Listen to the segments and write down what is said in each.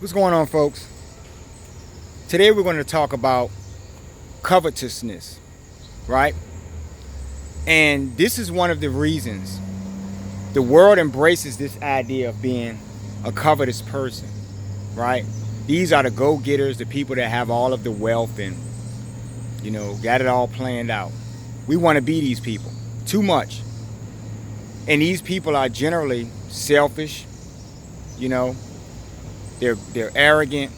What's going on, folks? Today we're going to talk about covetousness, right? And this is one of the reasons the world embraces this idea of being a covetous person, right? These are the go-getters, the people that have all of the wealth and, got it all planned out. We want to be these people too much. And these people are generally selfish, you know, they're arrogant,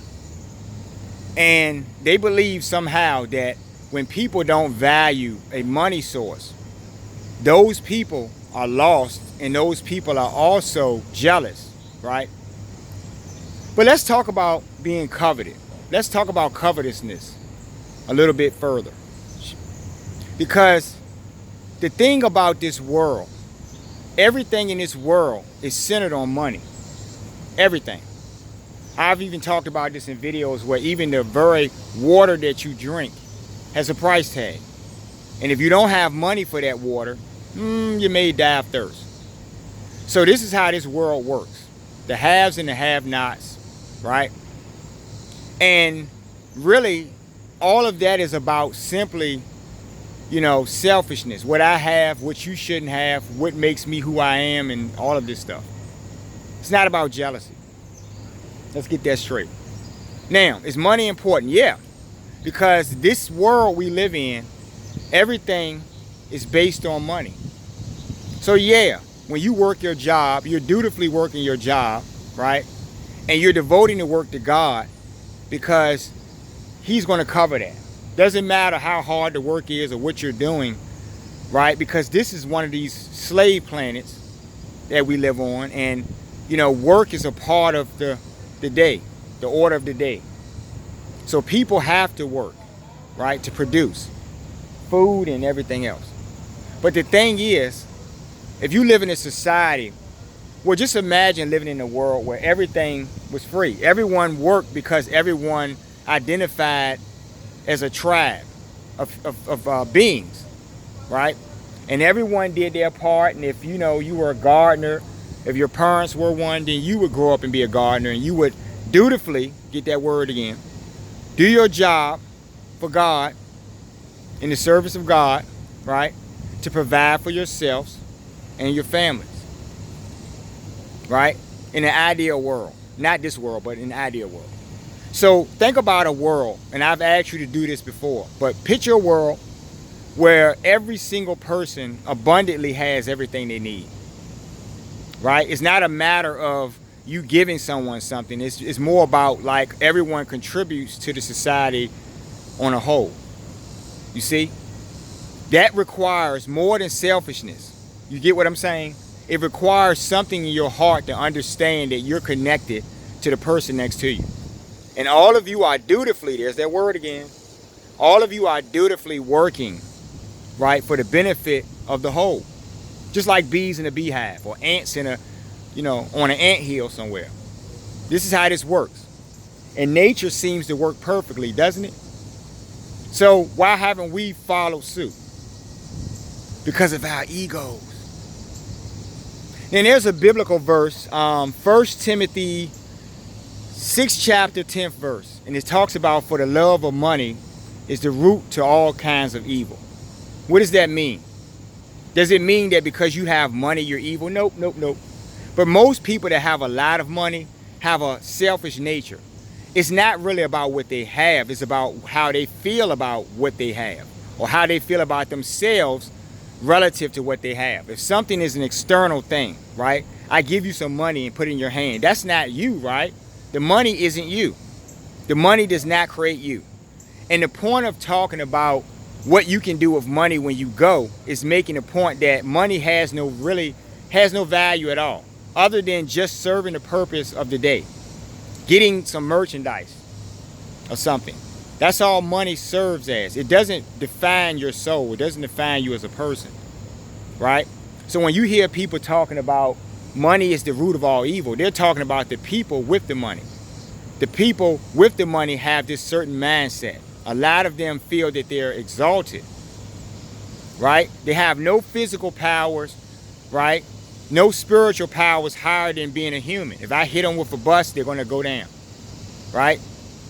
and they believe somehow that when people don't value a money source, those people are lost and those people are also jealous, right? But let's talk about being coveted. Let's talk about covetousness a little bit further. Because the thing about this world, everything in this world is centered on money. Everything. I've even talked about this in videos where even the very water that you drink has a price tag. And if you don't have money for that water, you may die of thirst. So this is how this world works. The haves and the have-nots, right? And really, all of that is about simply, selfishness. What I have, what you shouldn't have, what makes me who I am, and all of this stuff. It's not about jealousy. Let's get that straight. Now, is money important? Yeah. Because this world we live in, everything is based on money. So yeah, when you work your job, you're dutifully working your job, right? And you're devoting the work to God because He's going to cover that. Doesn't matter how hard the work is or what you're doing, right? Because this is one of these slave planets that we live on. And, work is a part of the day, the order of the day. So people have to work, right, to produce food and everything else. But the thing is, if you live in a society, well, just imagine living in a world where everything was free. Everyone worked because everyone identified as a tribe of beings, right? And everyone did their part. And if, you were a gardener, if your parents were one, then you would grow up and be a gardener, and you would dutifully, get that word again, do your job for God, in the service of God, right? To provide for yourselves and your families, right? In an ideal world. Not this world, but in an ideal world. So think about a world, and I've asked you to do this before, but picture a world where every single person abundantly has everything they need. Right? It's not a matter of you giving someone something. It's more about like everyone contributes to the society on a whole. You see? That requires more than selfishness. You get what I'm saying? It requires something in your heart to understand that you're connected to the person next to you. And all of you are dutifully, there's that word again. All of you are dutifully working, right, for the benefit of the whole. Just like bees in a beehive or ants in a, on an anthill somewhere. This is how this works. And nature seems to work perfectly, doesn't it? So why haven't we followed suit? Because of our egos. And there's a biblical verse, 1 Timothy 6th chapter, 10th verse. And it talks about for the love of money is the root to all kinds of evil. What does that mean? Does it mean that because you have money, you're evil? Nope. But most people that have a lot of money have a selfish nature. It's not really about what they have. It's about how they feel about what they have, or how they feel about themselves relative to what they have. If something is an external thing, right? I give you some money and put it in your hand. That's not you, right? The money isn't you. The money does not create you. And the point of talking about what you can do with money when you go is making a point that money has no value at all, other than just serving the purpose of the day, getting some merchandise or something. That's all money serves as. It doesn't define your soul. It doesn't define you as a person, right? So when you hear people talking about money is the root of all evil, they're talking about the people with the money. The people with the money have this certain mindset. A lot of them feel that they're exalted, right? They have no physical powers, right? No spiritual powers higher than being a human. If I hit them with a bus, they're going to go down. right?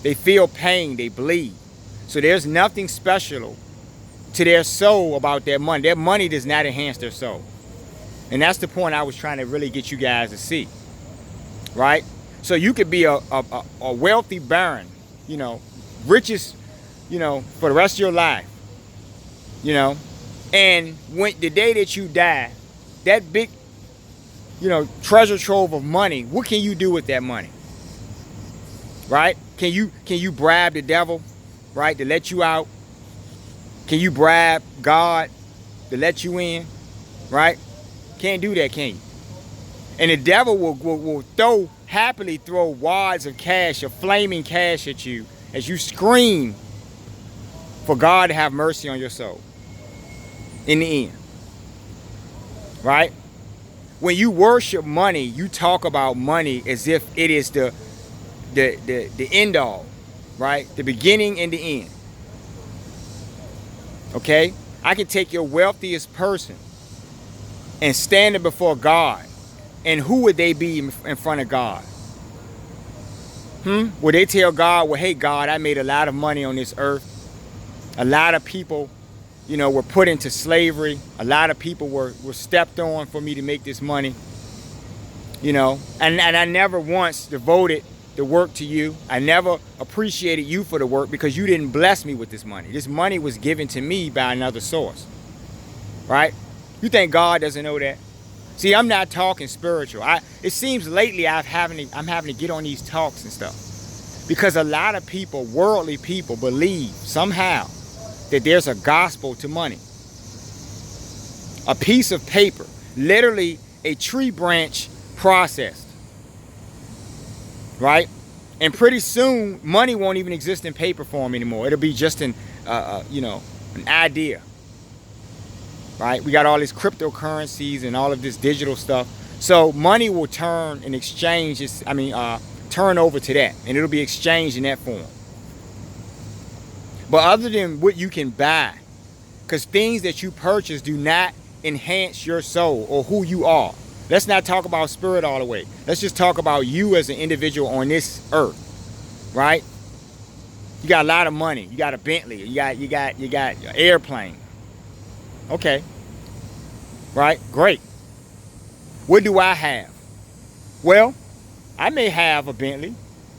They feel pain, they bleed. So there's nothing special to their soul about their money. Their money does not enhance their soul. And that's the point I was trying to really get you guys to see, right? So you could be a wealthy baron, you know, richest, you know, for the rest of your life, you know, and when the day that you die, that big, you know, treasure trove of money, what can you do with that money? Right? Can you bribe the devil, right, to let you out? Can you bribe God to let you in? Right? Can't do that, can you? And the devil will happily throw wads of cash, of flaming cash at you as you scream for God to have mercy on your soul in the end. Right? When you worship money, you talk about money as if it is the end all, right? The beginning and the end. Okay? I can take your wealthiest person and stand it before God. And who would they be in front of God? Would they tell God, well, hey, God, I made a lot of money on this earth. A lot of people, you know, were put into slavery. A lot of people were stepped on for me to make this money. You know, and I never once devoted the work to you. I never appreciated you for the work because you didn't bless me with this money. This money was given to me by another source. Right? You think God doesn't know that? See, I'm not talking spiritual. It seems lately I'm having to get on these talks and stuff. Because a lot of people, worldly people, believe somehow that there's a gospel to money. A piece of paper, literally a tree branch processed. Right? And pretty soon, money won't even exist in paper form anymore. It'll be just an idea. Right? We got all these cryptocurrencies and all of this digital stuff. So money will turn and exchange, turn over to that. And it'll be exchanged in that form. But other than what you can buy, because things that you purchase do not enhance your soul or who you are. Let's not talk about spirit all the way. Let's just talk about you as an individual on this earth. Right? You got a lot of money. You got a Bentley. You got an airplane. Okay. Right? Great. What do I have? Well, I may have a Bentley.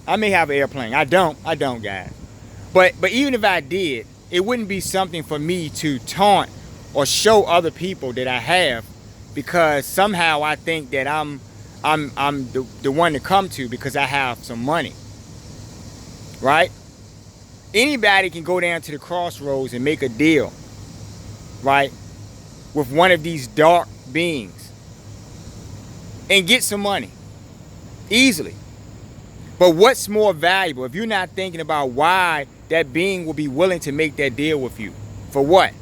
I may have an airplane. I don't, guys. But even if I did, it wouldn't be something for me to taunt or show other people that I have, because somehow I think that I'm the one to come to because I have some money. Right? Anybody can go down to the crossroads and make a deal, right, with one of these dark beings and get some money easily. But what's more valuable if you're not thinking about why that being will be willing to make that deal with you? For what?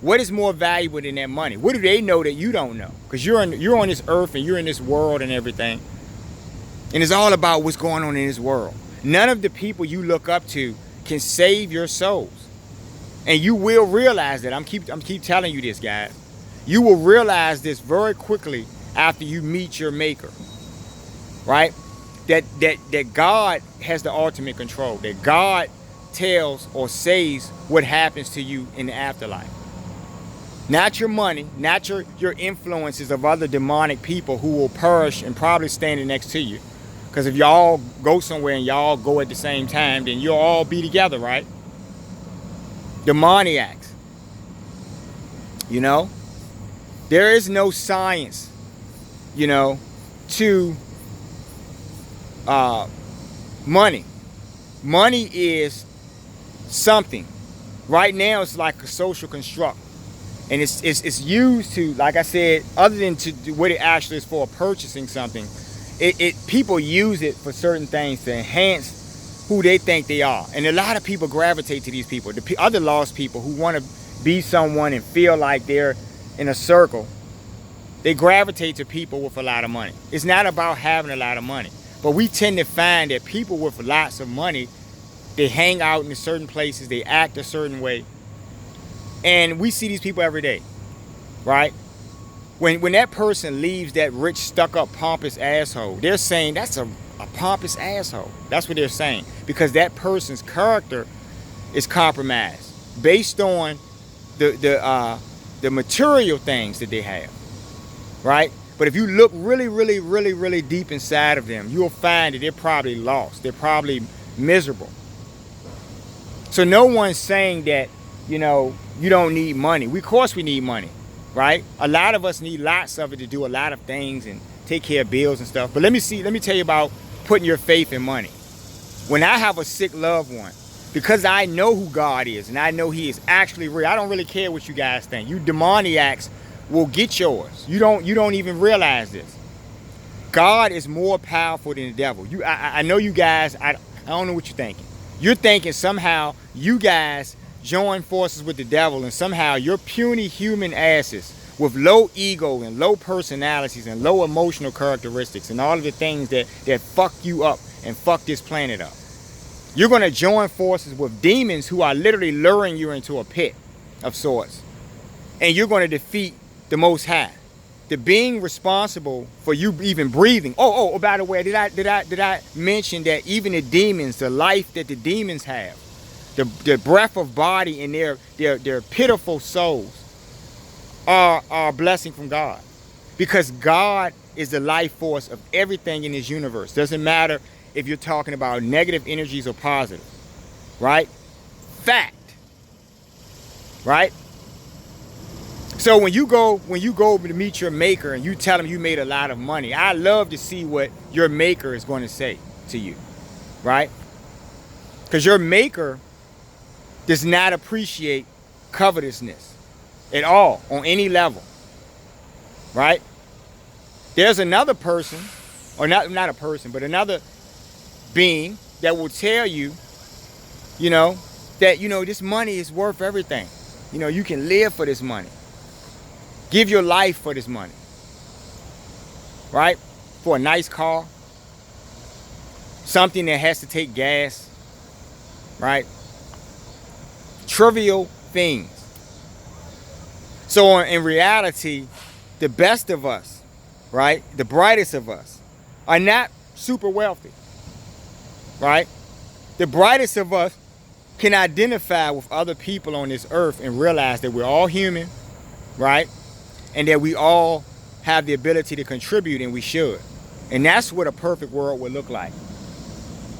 What is more valuable than that money? What do they know that you don't know? Because you're on this earth and you're in this world and everything. And it's all about what's going on in this world. None of the people you look up to can save your souls. And you will realize that. I'm keep telling you this, guys. You will realize this very quickly after you meet your maker. Right? That God has the ultimate control. That God tells or says what happens to you in the afterlife. Not your money, not your influences of other demonic people who will perish and probably standing next to you. Because if y'all go somewhere and y'all go at the same time, then you'll all be together, right? Demoniacs. You know? There is no science, you know, to money. Money is something. Right now it's like a social construct. And it's used to, like I said, other than to do what it actually is for, purchasing something, people use it for certain things to enhance who they think they are. And a lot of people gravitate to these people. The other lost people who want to be someone and feel like they're in a circle, they gravitate to people with a lot of money. It's not about having a lot of money. But we tend to find that people with lots of money, they hang out in certain places, they act a certain way. And we see these people every day, right? When that person leaves that rich, stuck-up, pompous asshole, they're saying that's a a pompous asshole. That's what they're saying. Because that person's character is compromised based on the material things that they have, right? But if you look really, really, really, really deep inside of them, you'll find that they're probably lost. They're probably miserable. So no one's saying that, you know, you don't need money. Of course we need money, right? A lot of us need lots of it to do a lot of things and take care of bills and stuff. But let me tell you about putting your faith in money. When I have a sick loved one, because I know who God is and I know he is actually real, I don't really care what you guys think. You demoniacs will get yours. You don't even realize this. God is more powerful than the devil. I know you guys, I don't know what you're thinking. You're thinking somehow you guys join forces with the devil and somehow your puny human asses with low ego and low personalities and low emotional characteristics and all of the things that fuck you up and fuck this planet up. You're going to join forces with demons who are literally luring you into a pit of sorts. And you're going to defeat the Most High. The being responsible for you even breathing. Oh, by the way, did I mention that even the demons, the life that the demons have, the breath of body in their pitiful souls are a blessing from God. Because God is the life force of everything in this universe. Doesn't matter if you're talking about negative energies or positive, right? Fact, right? So when you go to meet your maker and you tell him you made a lot of money, I love to see what your maker is going to say to you, right? Because your maker does not appreciate covetousness at all on any level, right? There's another person, or not a person, but another being that will tell you, that, this money is worth everything. You can live for this money. Give your life for this money, right? For a nice car, something that has to take gas, right? Trivial things. So in reality, the best of us, right? The brightest of us are not super wealthy, right? The brightest of us can identify with other people on this earth and realize that we're all human, right? And that we all have the ability to contribute, and we should. And that's what a perfect world would look like.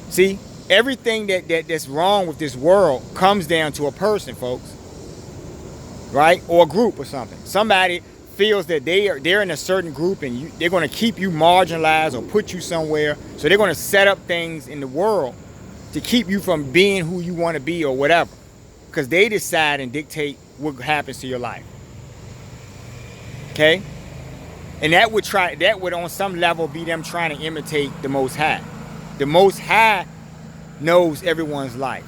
See, everything that's wrong with this world comes down to a person, folks. Right? Or a group or something. Somebody feels that they're in a certain group and they're going to keep you marginalized or put you somewhere. So they're going to set up things in the world to keep you from being who you want to be or whatever. Because they decide and dictate what happens to your life. Okay? And that would on some level be them trying to imitate the Most High. The Most High knows everyone's life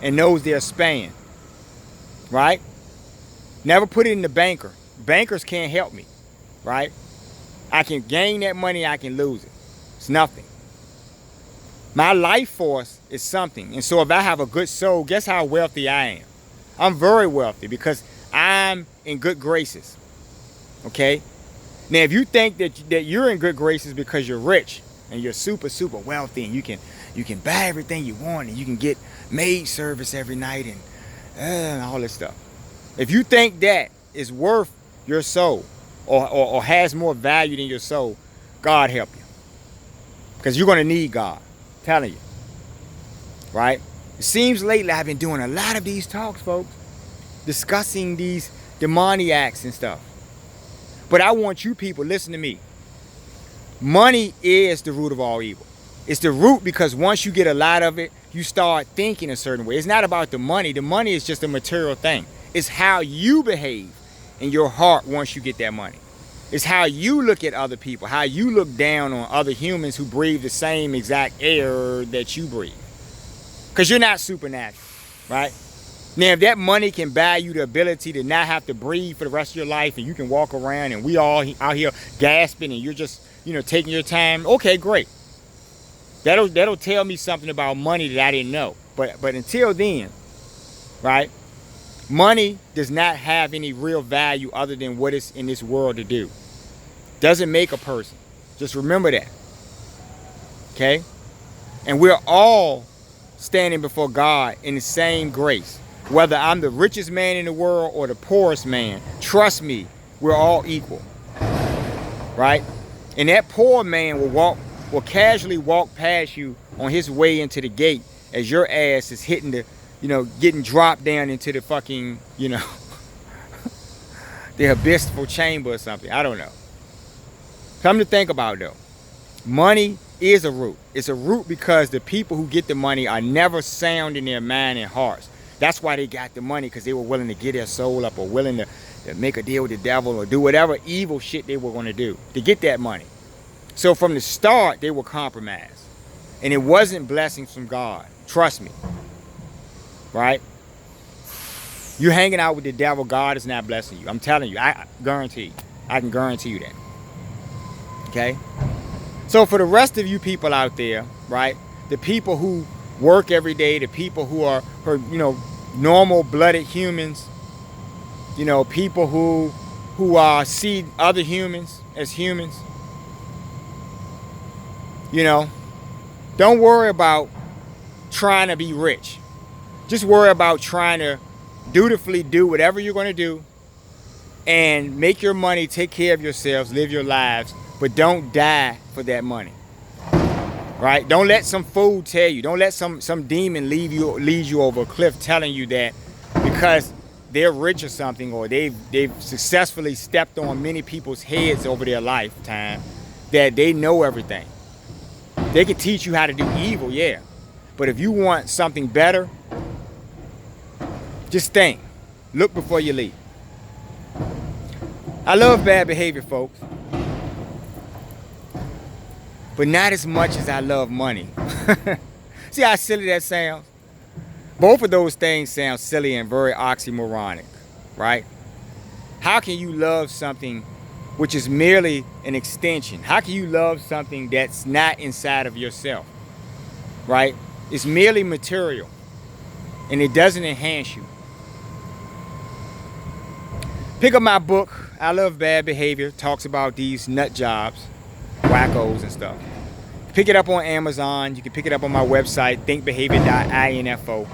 and knows their span. Right? Never put it in the banker. Bankers can't help me. Right? I can gain that money, I can lose it. It's nothing. My life force is something. And so if I have a good soul, guess how wealthy I am? I'm very wealthy because I'm in good graces. Okay? Now, if you think that you're in good graces because you're rich and you're super, super wealthy and you can buy everything you want and you can get maid service every night and all this stuff. If you think that is worth your soul or has more value than your soul, God help you. Because you're going to need God. I'm telling you. Right? It seems lately I've been doing a lot of these talks, folks. Discussing these demoniacs and stuff. But I want you people, listen to me. Money is the root of all evil. It's the root because once you get a lot of it, you start thinking a certain way. It's not about the money. The money is just a material thing. It's how you behave in your heart once you get that money. It's how you look at other people, how you look down on other humans who breathe the same exact air that you breathe. Because you're not supernatural, right? Now, if that money can buy you the ability to not have to breathe for the rest of your life and you can walk around and we all out here gasping and you're just, taking your time, okay, great. That'll tell me something about money that I didn't know. But until then, right, money does not have any real value other than what it's in this world to do. Doesn't make a person. Just remember that. Okay? And we're all standing before God in the same grace. Whether I'm the richest man in the world or the poorest man, trust me, we're all equal. Right? And that poor man will casually walk past you on his way into the gate as your ass is hitting the, getting dropped down into the fucking, the abyssal chamber or something. I don't know. Come to think about it, though. Money is a root. It's a root because the people who get the money are never sound in their mind and hearts. That's why they got the money, because they were willing to give their soul up, or willing to make a deal with the devil, or do whatever evil shit they were going to do to get that money. So from the start, they were compromised. And it wasn't blessings from God. Trust me. Right? You hanging out with the devil, God is not blessing you. I'm telling you. I guarantee. I can guarantee you that. Okay? So for the rest of you people out there, right? The people who work every day, the people who are normal blooded humans, people who see other humans as humans, don't worry about trying to be rich. Just worry about trying to dutifully do whatever you're going to do and make your money, take care of yourselves, live your lives, but don't die for that money. Right? Don't let some fool tell you. Don't let some demon lead you over a cliff telling you that because they're rich or something, or they've successfully stepped on many people's heads over their lifetime, that they know everything. They can teach you how to do evil, yeah. But if you want something better, just think. Look before you leap. I love bad behavior, folks. But not as much as I love money. See how silly that sounds? Both of those things sound silly and very oxymoronic, right? How can you love something which is merely an extension? How can you love something that's not inside of yourself, right? It's merely material, and it doesn't enhance you. Pick up my book, I Love Bad Behavior. Talks about these nut jobs, wackos and stuff. Pick it up on Amazon. You can pick it up on my website, thinkbehavior.info.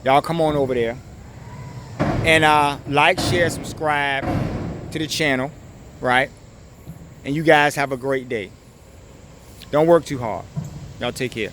Y'all come on over there. And like, share, subscribe to the channel, right? And you guys have a great day. Don't work too hard. Y'all take care.